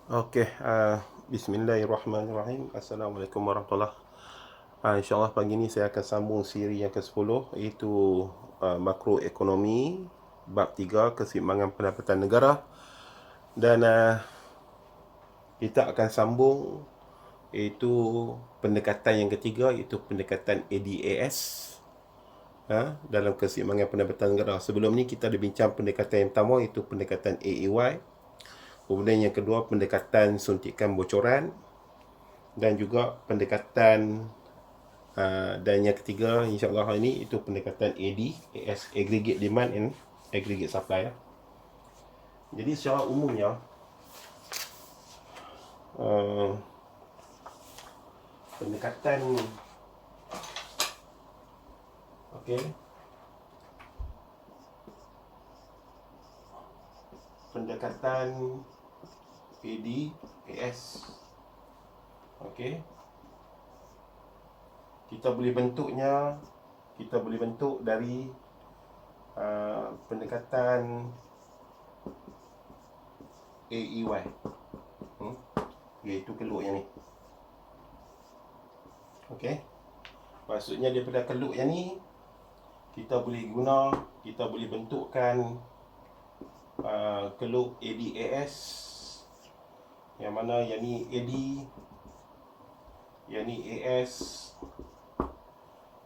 Okey, bismillahirrahmanirrahim. Assalamualaikum warahmatullahi. InsyaAllah pagi ni saya akan sambung siri yang ke-10, iaitu makroekonomi bab 3, keseimbangan pendapatan negara. Dan kita akan sambung iaitu pendekatan yang ketiga, iaitu pendekatan ADAS, dalam keseimbangan pendapatan negara. Sebelum ni kita ada bincang pendekatan yang pertama, iaitu pendekatan AEY. Kemudian yang kedua, pendekatan suntikan bocoran. Dan juga pendekatan dan yang ketiga insyaAllah hari ini itu pendekatan AS, Aggregate Demand and Aggregate Supply. Jadi secara umumnya pendekatan okey, pendekatan AS, okey, kita boleh bentuk dari pendekatan AEY, iaitu keluk yang ni. Okey, maksudnya daripada keluk yang ni kita boleh bentukkan keluk ADAS, yang mana yang ni AD, yang ni AS.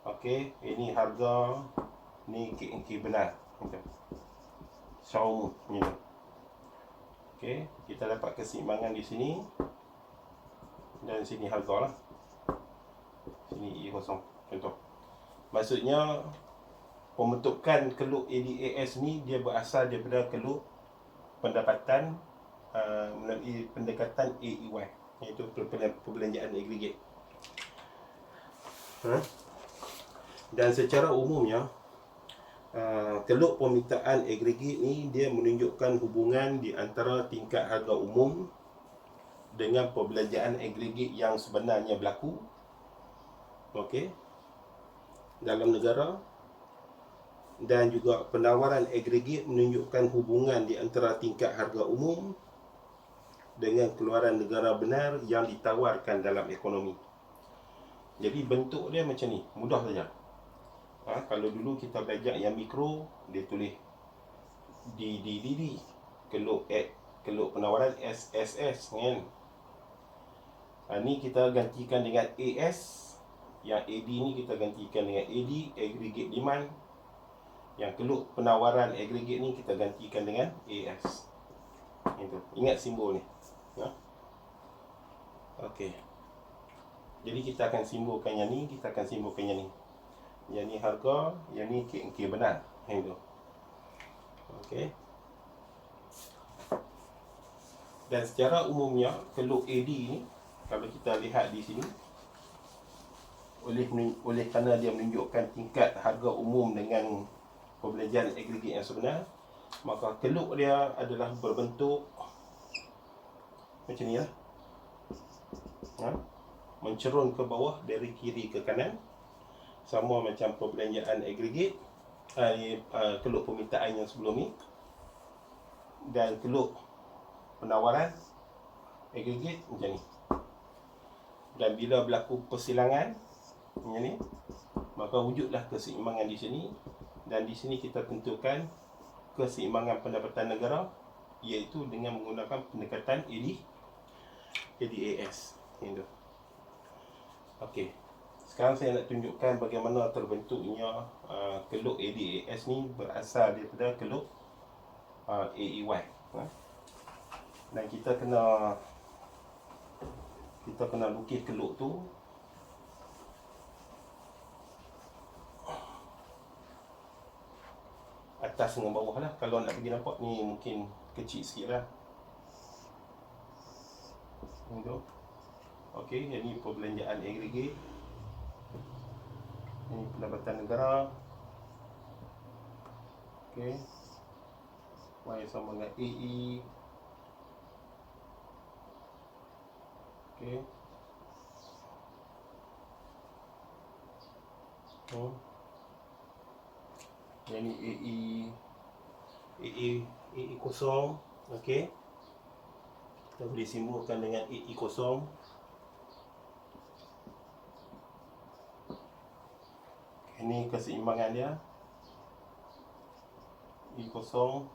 Okey, ini harga, ni KNK benar. Secara umum. Okey, kita dapat keseimbangan di sini dan sini harga lah. Sini E kosong contoh. Maksudnya pembentukan keluk ADAS ni dia berasal daripada keluk pendapatan melalui pendekatan AEY, iaitu perbelanjaan agregat. Dan secara umumnya keluk permintaan agregat ni dia menunjukkan hubungan di antara tingkat harga umum dengan perbelanjaan agregat yang sebenarnya berlaku, okey, dalam negara. Dan juga penawaran agregat menunjukkan hubungan di antara tingkat harga umum dengan keluaran negara benar yang ditawarkan dalam ekonomi. Jadi bentuk dia macam ni, mudah saja. Kalau dulu kita belajar yang mikro, dia tulis DDDD, keluk penawaran SSS kan. Ni kita gantikan dengan AS. Yang AD ni kita gantikan dengan AD, Aggregate Demand. Yang keluk penawaran agregat ni kita gantikan dengan AS. Itu. Ingat simbol ni. Okey. Jadi kita akan simbolkan yang ni, kita akan simbolkan yang ni. Yang ni harga, yang ni KNK benar. Itu. Okey. Dan secara umumnya keluk AD ni, kalau kita lihat di sini, oleh kerana dia menunjukkan tingkat harga umum dengan perbelanjaan agregat yang sebenar, maka keluk dia adalah berbentuk macam ni lah, mencerun ke bawah dari kiri ke kanan, sama macam perbelanjaan agregat, keluk permintaan yang sebelum ni. Dan keluk penawaran agregat macam ni. Dan bila berlaku persilangan macam ni, maka wujudlah keseimbangan di sini. Dan di sini kita tentukan keseimbangan pendapatan negara, iaitu dengan menggunakan pendekatan ADAS. Itu. Okey. Sekarang saya nak tunjukkan bagaimana terbentuknya keluk ADAS ni berasal daripada keluk AEY. Dan kita kena lukis keluk tu atas dengan bawah lah. Kalau nak pergi nampak ni mungkin kecil sikit lah. Okey, yang ni perbelanjaan agregat, ini pendapatan negara. Okey, Y sama dengan AE. Okey. Yang ni AE kosong. Okey. Kita boleh simbolkan dengan AE kosong. Ini keseimbangan dia. E kosong.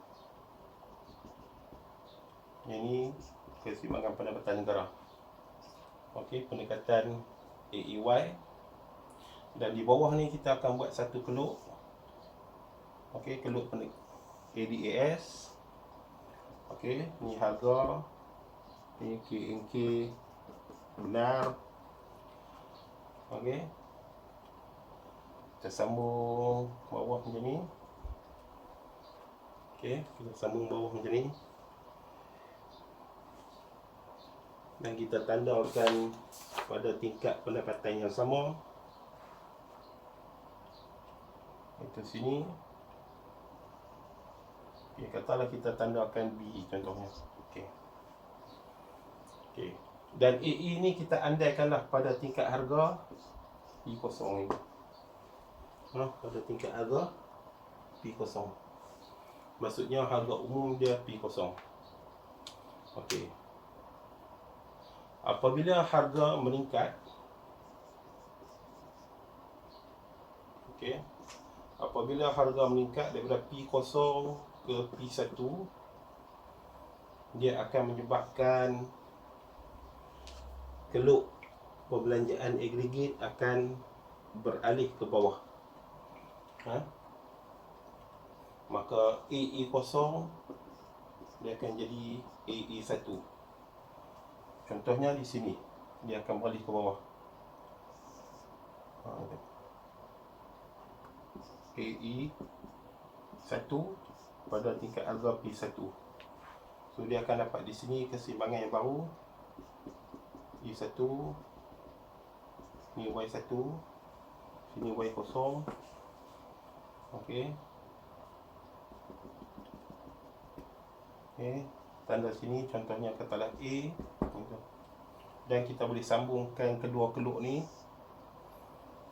Ini keseimbangan pendapatan negara. Okey, pendekatan AEY. Dan di bawah ni kita akan buat satu keluk. Okey, keluk ADAS. Okey, ni harga. Ini KNK benar. Okey. Kita sambung bawah macam ni. Okey, kita sambung bawah macam ni. Dan kita tandakan pada tingkat pendapatan yang sama. Itu sini. Okay, katalah kita tandakan B contohnya. Okey. Okey. Dan AE ni kita andaikanlah pada tingkat harga P0 ni. Pada tingkat harga P0. Maksudnya harga umum dia P0. Okey. Apabila harga meningkat, okey, apabila harga meningkat daripada P0 ke P1, dia akan menyebabkan keluk perbelanjaan agregat akan beralih ke bawah. Maka AE0 dia akan jadi AE1. Contohnya di sini, dia akan beralih ke bawah. AE1 pada tingkat harga P1. So dia akan dapat di sini keseimbangan yang baru. E1, ni Y1, sini Y0. Okey. Okey, tanda sini contohnya katalah A. Dan kita boleh sambungkan kedua keluk ni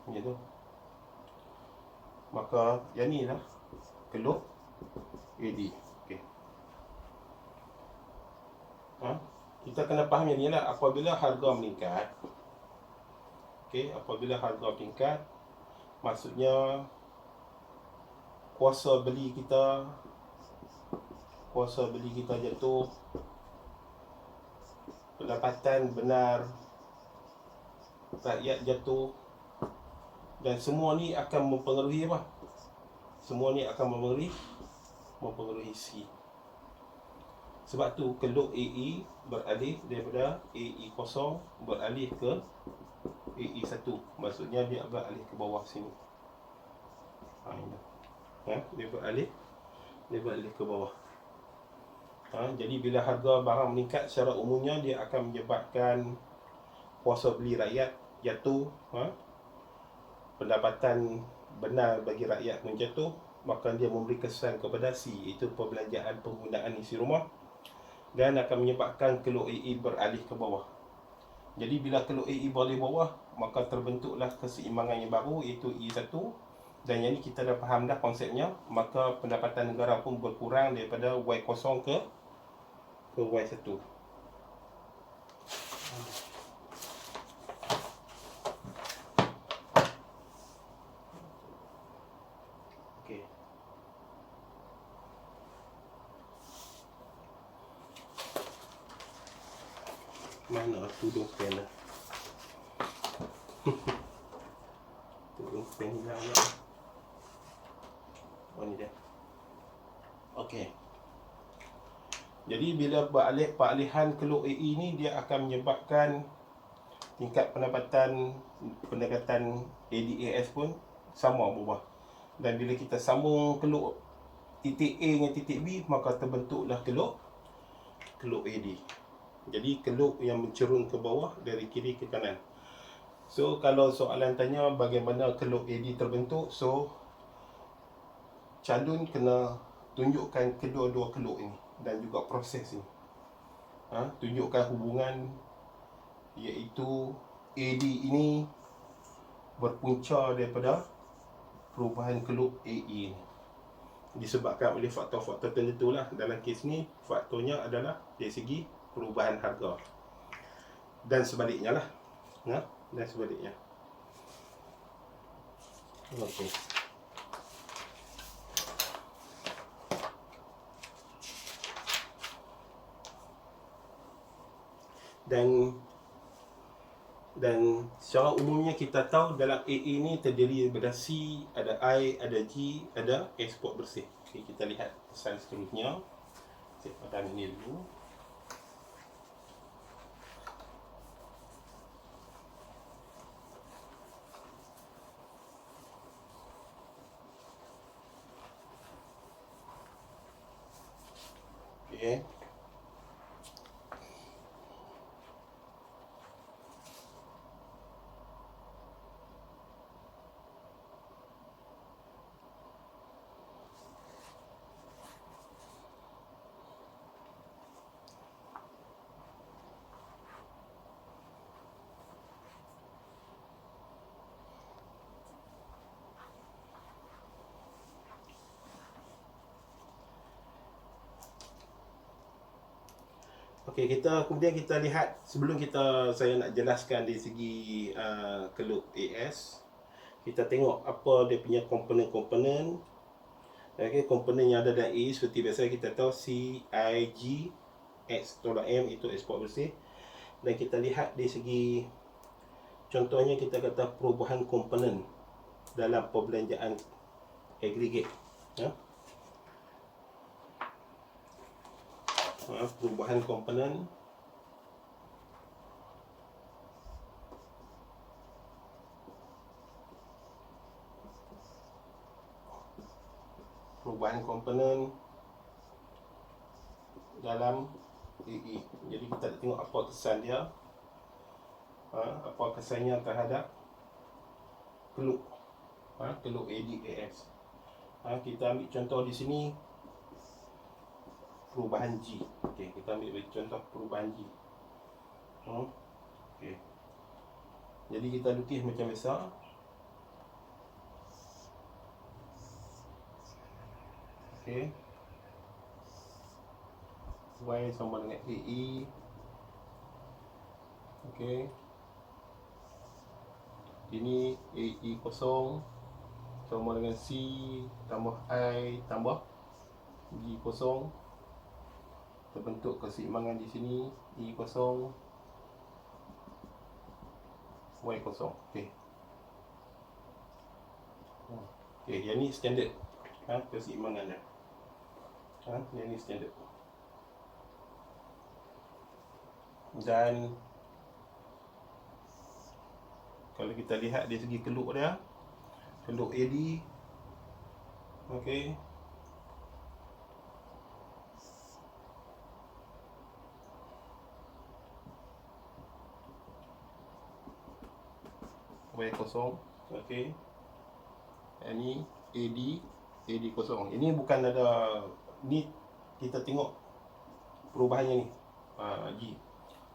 macam tu. Maka yang ni lah keluk AD. Okey. Kita kena faham yang ni lah. Apabila harga meningkat, okey, apabila harga meningkat, maksudnya kuasa beli kita jatuh, pendapatan benar rakyat jatuh, dan semua ni akan mempengaruhi apa? Semua ni akan mempengaruhi C. Sebab tu keluk AE beralih daripada AE0 beralih ke AE1. Maksudnya dia beralih ke bawah sini. Dia beralih ke bawah. Jadi bila harga barang meningkat secara umumnya, dia akan menyebabkan kuasa beli rakyat jatuh, pendapatan benar bagi rakyat menjatuh, maka dia memberi kesan kepada C, iaitu perbelanjaan penggunaan isi rumah, dan akan menyebabkan keluk AE beralih ke bawah. Jadi bila keluk AE beralih ke bawah, maka terbentuklah keseimbangan yang baru, iaitu E1. Dan yang ni kita dah faham dah konsepnya. Maka pendapatan negara pun berkurang daripada Y0 ke Y1. Okey. Mana tudung pen lah. Tudung pen hilang lah. Oh ni dia. Okey. Jadi bila peralihan keluk AE ni, dia akan menyebabkan tingkat pendapatan ADAS pun sama berubah. Dan bila kita sambung keluk titik A dengan titik B, maka terbentuklah keluk AD. Jadi keluk yang mencerun ke bawah dari kiri ke kanan. So kalau soalan tanya bagaimana keluk AD terbentuk, so calon kena tunjukkan kedua-dua keluk ini dan juga proses ini. Tunjukkan hubungan, iaitu AD ini berpunca daripada perubahan keluk AE ini. Disebabkan oleh faktor-faktor tertentu lah. Dalam kes ni faktornya adalah dari segi perubahan harga. Dan sebaliknya lah. Dan sebaliknya. Okey. Dan secara umumnya kita tahu dalam AA ni terdiri daripada C, ada I, ada G, ada ekspor bersih. Okay, kita lihat pesan seterusnya. Saya padam ini dulu. Okay. Okey, kemudian kita lihat sebelum saya nak jelaskan dari segi keluk AS, kita tengok apa dia punya komponen-komponen. Okey, komponen yang ada dalam A seperti biasa kita tahu C, I, G, X tolak M itu ekspor bersih. Dan kita lihat dari segi contohnya kita kata perubahan komponen dalam perbelanjaan agregat. Perubahan komponen dalam EE. Jadi kita tengok apa kesan dia, apa kesannya terhadap keluk ADAS. Kita ambil contoh di sini perubahan G. Okey, kita ambil contoh perubahan G. Okey. Jadi kita lukis macam biasa. Okey. Y sama dengan AE. Okey. Ini AE kosong sama dengan C tambah I tambah G kosong. Terbentuk keseimbangan di sini E kosong Y kosong. Okey. Okey, yang ni standard keseimbangan dia. Yang ni standard. Dan kalau kita lihat dari segi keluk dia, keluk AD, okey, Y kosong. Okey. Ini AD kosong. Ini bukan ada, ni kita tengok perubahannya ni. G.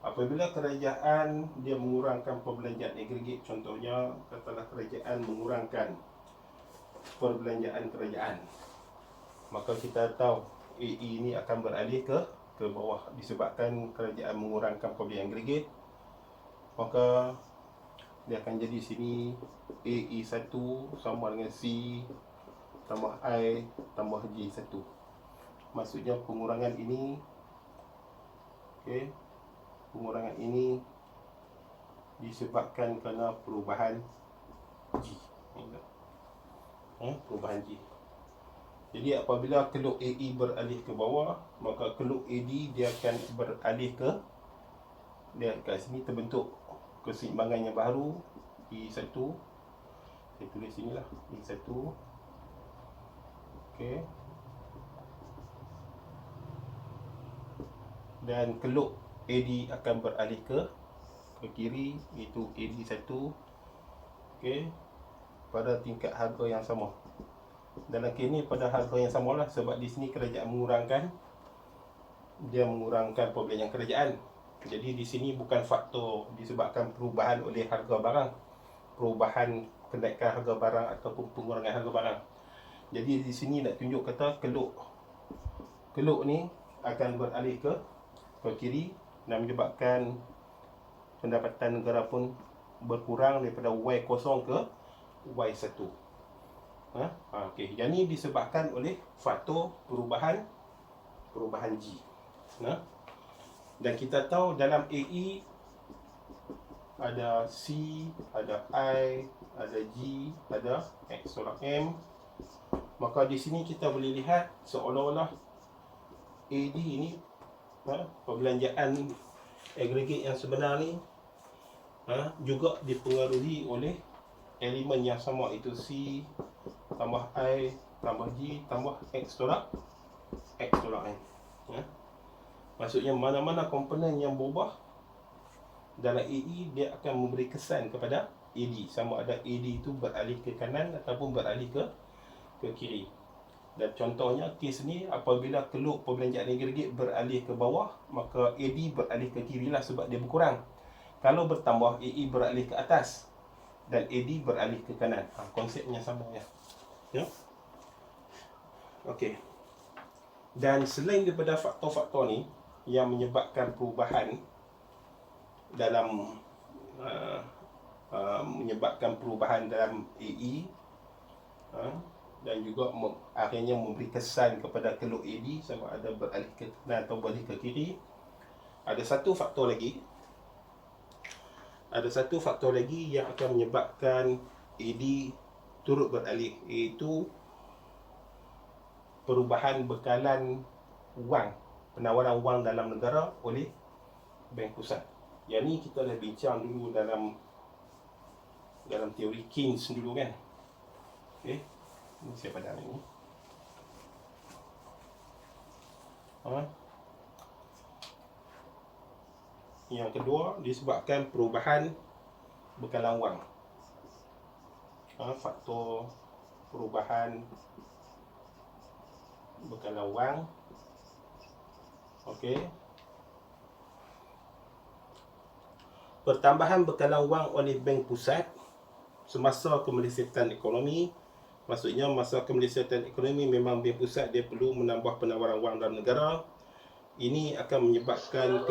Apabila kerajaan dia mengurangkan perbelanjaan agregat, contohnya katalah kerajaan mengurangkan perbelanjaan kerajaan, maka kita tahu AE ni akan beralih ke bawah disebabkan kerajaan mengurangkan perbelanjaan agregat. Maka dia akan jadi sini AE1 sama dengan C tambah I tambah J1. Maksudnya pengurangan ini, okey, pengurangan ini disebabkan kerana perubahan G. Perubahan G. Jadi apabila keluk AE beralih ke bawah, maka keluk AD dia akan beralih ke, dia kat sini terbentuk keseimbangan yang baru E1. Saya tulis sini lah E1. Okey. Dan keluk AD akan beralih ke kiri, iaitu AD1. Okey. Pada tingkat harga yang sama. Dalam kes ni pada harga yang sama lah, sebab di sini kerajaan mengurangkan perbelanjaan kerajaan. Jadi di sini bukan faktor disebabkan perubahan oleh harga barang, perubahan kenaikan harga barang ataupun pengurangan harga barang. Jadi di sini nak tunjuk kata keluk ni akan beralih ke kiri, dan menyebabkan pendapatan negara pun berkurang daripada Y0 ke Y1. Okey, yang ni disebabkan oleh faktor perubahan G. Dan kita tahu dalam AE ada C, ada I, ada G, ada X tolak M. Maka di sini kita boleh lihat seolah-olah AD ni perbelanjaan agregat yang sebenar ni juga dipengaruhi oleh elemen yang sama, itu C tambah I tambah G tambah X tolak M. Maksudnya mana-mana komponen yang berubah dalam AE, dia akan memberi kesan kepada AD, sama ada AD itu beralih ke kanan ataupun beralih ke kiri. Dan contohnya kes ni, apabila keluk perbelanjaan agregat beralih ke bawah, maka AD beralih ke kiri lah sebab dia berkurang. Kalau bertambah, AE beralih ke atas dan AD beralih ke kanan. Konsepnya sama ya. Okey. Dan selain daripada faktor-faktor ni yang menyebabkan perubahan dalam dalam AE, dan juga akhirnya memberi kesan kepada keluk AD sama ada beralih ke kanan atau beralih ke kiri. Ada satu faktor lagi yang akan menyebabkan AD turut beralih, iaitu perubahan bekalan wang, penawaran wang dalam negara oleh Bank Pusat. Yang ni kita dah bincang dulu dalam teori Keynes dulu kan. Okey. Ini saya padam ini. Yang kedua disebabkan perubahan bekalan wang. Faktor perubahan bekalan wang. Okey. Pertambahan bekalan wang oleh Bank Pusat semasa kemelesatan ekonomi. Maksudnya masa kemelesatan ekonomi memang Bank Pusat dia perlu menambah penawaran wang dalam negara. Ini akan menyebabkan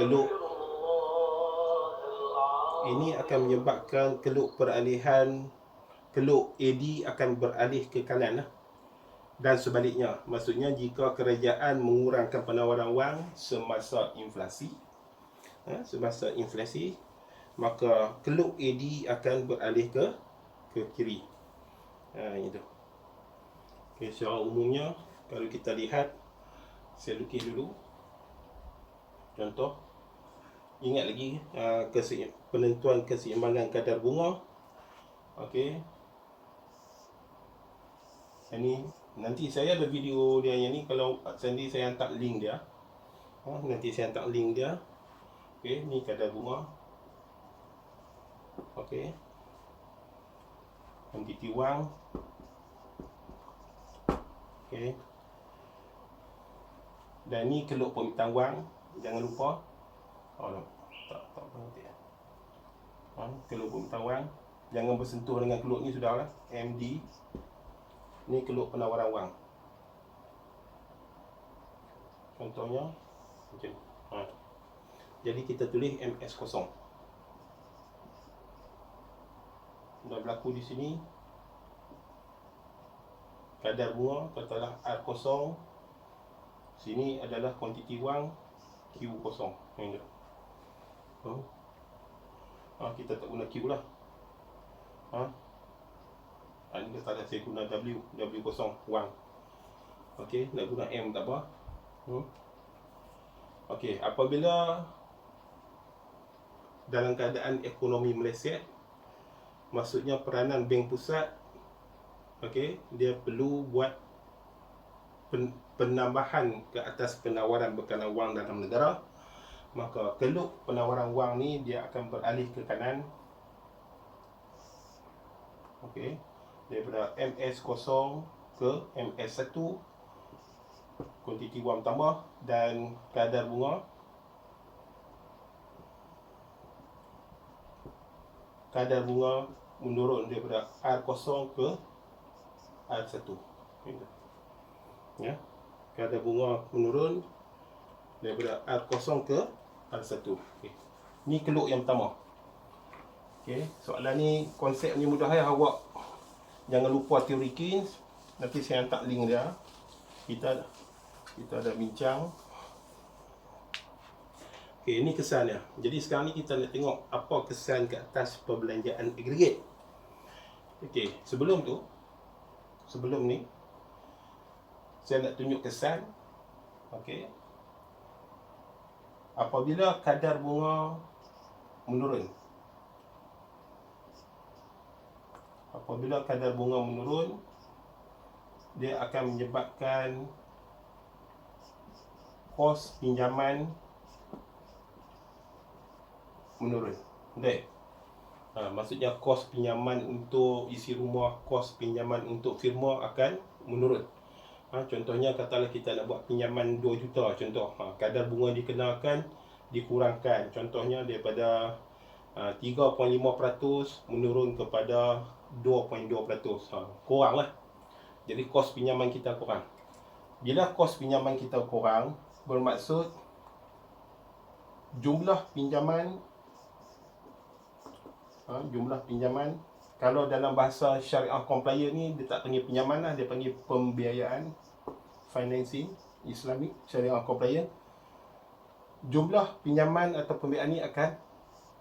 peralihan keluk AD akan beralih ke kanan dan sebaliknya. Maksudnya jika kerajaan mengurangkan penawaran wang semasa inflasi, maka keluk AD akan beralih ke kiri. Itu. Okay, secara umumnya kalau kita lihat, saya lukis dulu contoh. Ingat lagi penentuan keseimbangan kadar bunga. Okey. Ini nanti saya ada video dia yang ni, kalau nanti saya hantar link dia. Okey, ni kadar bunga. Okey. Kuantiti wang. Okey. Dan ni keluk permintaan wang, jangan lupa. Tak berhenti. Keluk permintaan wang, jangan bersentuh dengan keluk ni sudahlah. MD. Ni keluk penawaran wang. Contohnya macam ni. Jadi kita tulis MS0. Dah berlaku di sini. Kadar bunga katalah R0. Sini adalah kuantiti wang Q0. Ini. Kita tak guna Q lah. Ini katalah saya guna W0 wang. Okey, nak guna M tak apa. Okey, apabila dalam keadaan ekonomi meleset, maksudnya peranan Bank Pusat, okey, dia perlu buat penambahan ke atas penawaran bekalan wang dalam negara. Maka keluk penawaran wang ni dia akan beralih ke kanan. Okey, daripada MS0 ke MS1, kuantiti wang tambah dan kadar bunga menurun daripada R0 ke R1. Ya, kadar bunga menurun daripada R0 ke R1. Okay. Ni keluk yang pertama. Okay. Soalan ni, konsep ni mudah ya. Awak jangan lupa teori Keynes. Nanti saya hantar link dia. Kita ada bincang. Okay, ini kesannya. Jadi sekarang ni kita nak tengok apa kesan ke atas perbelanjaan agregat. Okay, sebelum ni saya nak tunjuk kesan. Okay. Apabila kadar bunga menurun, dia akan menyebabkan kos pinjaman menurun. Okay. Maksudnya kos pinjaman untuk isi rumah, kos pinjaman untuk firma akan menurun. Contohnya katalah kita nak buat pinjaman 2 juta contoh. Kadar bunga dikenakan dikurangkan. Contohnya daripada 3.5% menurun kepada 2.2%. Kurang lah. Jadi kos pinjaman kita kurang. Bila kos pinjaman kita kurang, bermaksud jumlah pinjaman, kalau dalam bahasa syariah compliant ni, dia tak panggil pinjaman lah, dia panggil pembiayaan, financing Islamic syariah compliant. Jumlah pinjaman atau pembiayaan ni akan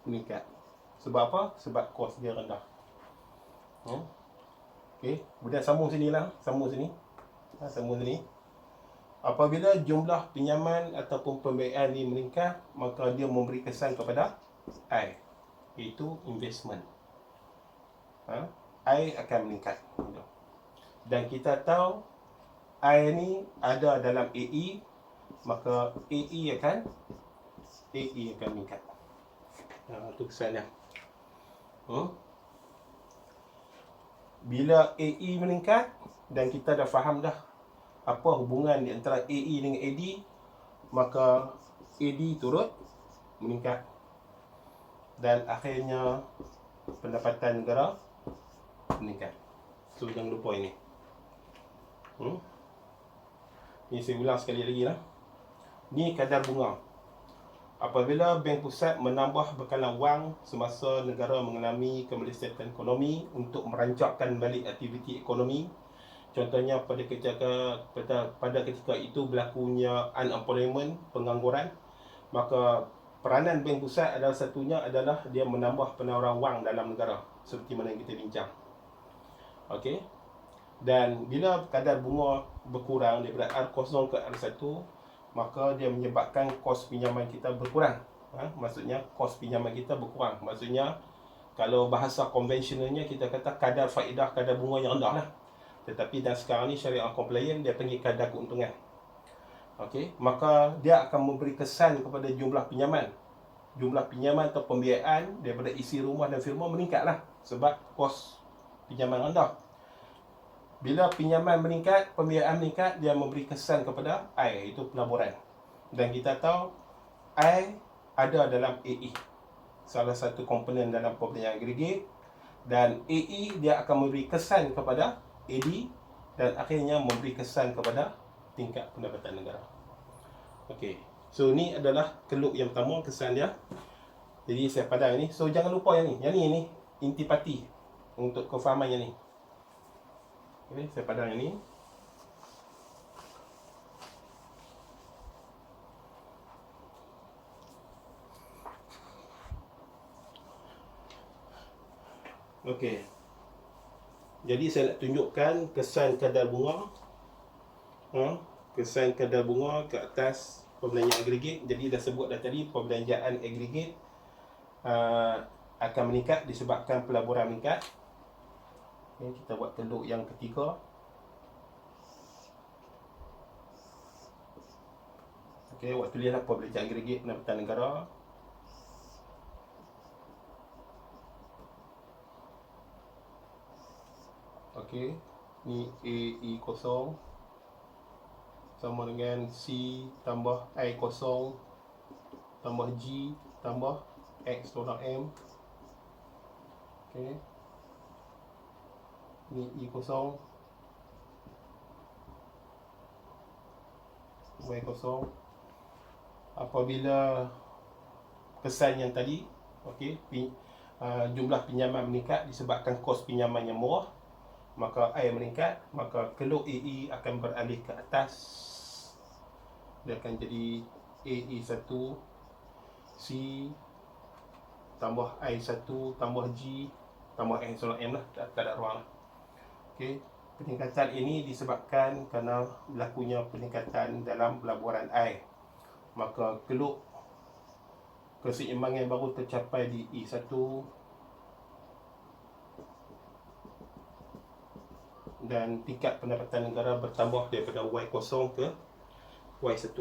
meningkat. Sebab apa? Sebab kos dia rendah. Okey, kemudian sambung sini. Apabila jumlah pinjaman ataupun pembiayaan ni meningkat, maka dia memberi kesan kepada I, iaitu investment. I akan meningkat. Dan kita tahu I ni ada dalam AE, maka AE akan meningkat. Itu kesannya. Bila AE meningkat, dan kita dah faham dah apa hubungan di antara AE dengan AD, maka AD turut meningkat. Dan akhirnya pendapatan negara meningkat. So jangan lupa ini. Ini saya ulang sekali lagi lah. Ni kadar bunga. Apabila Bank Pusat menambah bekalan wang semasa negara mengalami kemelesatan ekonomi untuk merancangkan balik aktiviti ekonomi, contohnya pada ketika itu berlakunya unemployment, pengangguran, maka peranan Bank Pusat adalah satunya adalah dia menambah penawaran wang dalam negara, seperti mana yang kita bincang. Okey. Dan bila kadar bunga berkurang daripada R0 ke R1, maka dia menyebabkan kos pinjaman kita berkurang. Maksudnya kos pinjaman kita berkurang. Maksudnya kalau bahasa konvensionalnya kita kata kadar faedah, kadar bunga yang rendah lah. Tetapi dan sekarang ni syariah compliant dia panggil kadar keuntungan. Okey, maka dia akan memberi kesan kepada jumlah pinjaman. Jumlah pinjaman atau pembiayaan daripada isi rumah dan firma meningkatlah sebab kos pinjaman rendah. Bila pinjaman meningkat, pembiayaan meningkat, dia memberi kesan kepada I, iaitu pelaburan. Dan kita tahu I ada dalam AE, salah satu komponen dalam perbelanjaan agregat. Dan AE dia akan memberi kesan kepada AD, dan akhirnya memberi kesan kepada tingkat pendapatan negara. Okey, so ni adalah keluk yang pertama, kesan dia. Jadi saya padang ni. So jangan lupa yang ni intipati untuk kefahaman yang ni. Okay, saya padang yang ni. Okey. Jadi saya nak tunjukkan kesan kadar bunga. Kesan kadar bunga ke atas perbelanjaan agregat. Jadi dah sebut dah tadi, perbelanjaan agregat akan meningkat disebabkan pelaburan meningkat. Okay, kita buat keluk yang ketiga. Okey, awak tulislah perbelanjaan agregat pendapatan negara. Okey, ni AE0 sama dengan C tambah I0 tambah G tambah X tolak M. Okey, ni E0, Y0. Apabila kesan yang tadi, okey, jumlah pinjaman meningkat disebabkan kos pinjaman yang murah, maka I meningkat, maka keluk AE akan beralih ke atas. Dia akan jadi AE1 C tambah I1 tambah G tambah N / M lah, tak ada ruang lah. Okey, peningkatan ini disebabkan kerana berlakunya peningkatan dalam pelaburan air. Maka keluk keseimbangan baru tercapai di E1 dan tingkat pendapatan negara bertambah daripada Y0 ke Y1.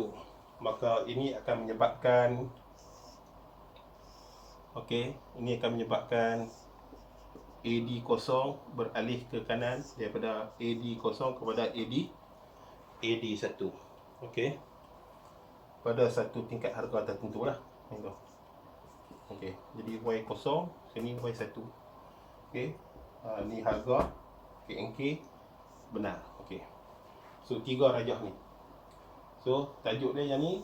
Maka ini akan menyebabkan ini akan menyebabkan AD0 beralih ke kanan daripada AD0 kepada AD1. Okey. Pada satu tingkat harga tertentu lah. Okey. Jadi Y0, sini Y1. Okey. Ni harga KNK benar. Okey. So 3 rajah ni. So tajuk dia yang ni,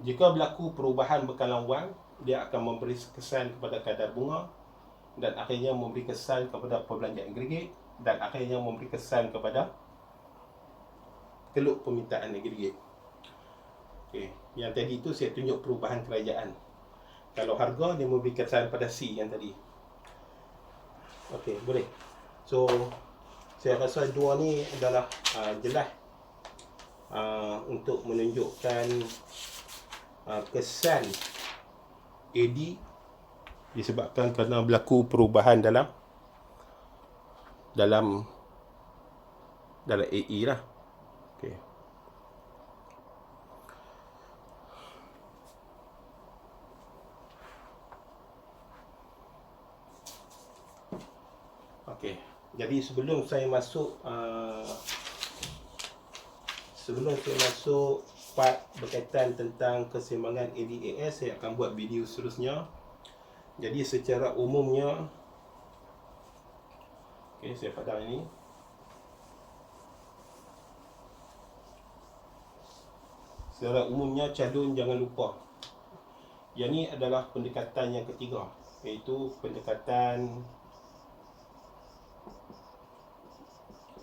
jika berlaku perubahan bekalan wang, dia akan memberi kesan kepada kadar bunga dan akhirnya memberi kesan kepada perbelanjaan agregat dan akhirnya memberi kesan kepada keluk permintaan agregat. Okey, yang tadi itu saya tunjuk perubahan kerajaan. Kalau harga dia memberi kesan pada C yang tadi. Okey, boleh. So saya rasa dua ni adalah jelas untuk menunjukkan kesan AD disebabkan kerana berlaku perubahan dalam AE lah. Okey. Okey. Jadi sebelum saya masuk part berkaitan tentang keseimbangan ADAS, saya akan buat video seterusnya. Jadi secara umumnya, saya padam ini. Secara umumnya calon jangan lupa, yang ni adalah pendekatan yang ketiga, iaitu pendekatan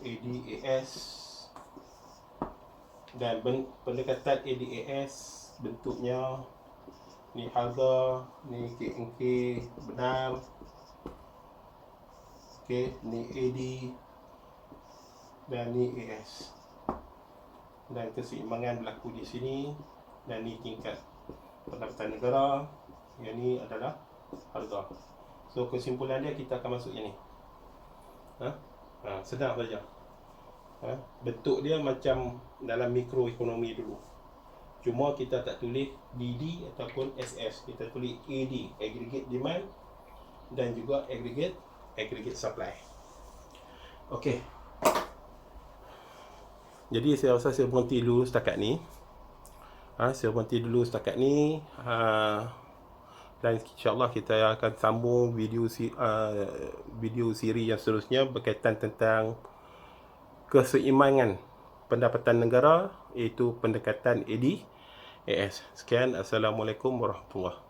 ADAS. Dan pendekatan ADAS bentuknya ni harga, ni KNK benar, ni AD dan ni AS. Dan keseimbangan berlaku di sini, dan ni tingkat pendapatan negara, yang ni adalah harga. So kesimpulan dia, kita akan masuk yang ni. Senang saja. Bentuk dia macam dalam mikroekonomi dulu, cuma kita tak tulis DD ataupun SS, kita tulis AD, aggregate demand, dan juga aggregate supply. Okey. Jadi saya rasa saya berhenti dulu setakat ni. Dan insyaAllah kita akan sambung video siri yang seterusnya berkaitan tentang keseimbangan pendapatan negara, iaitu pendekatan ADAS. Sekian, Assalamualaikum warahmatullahi wabarakatuh.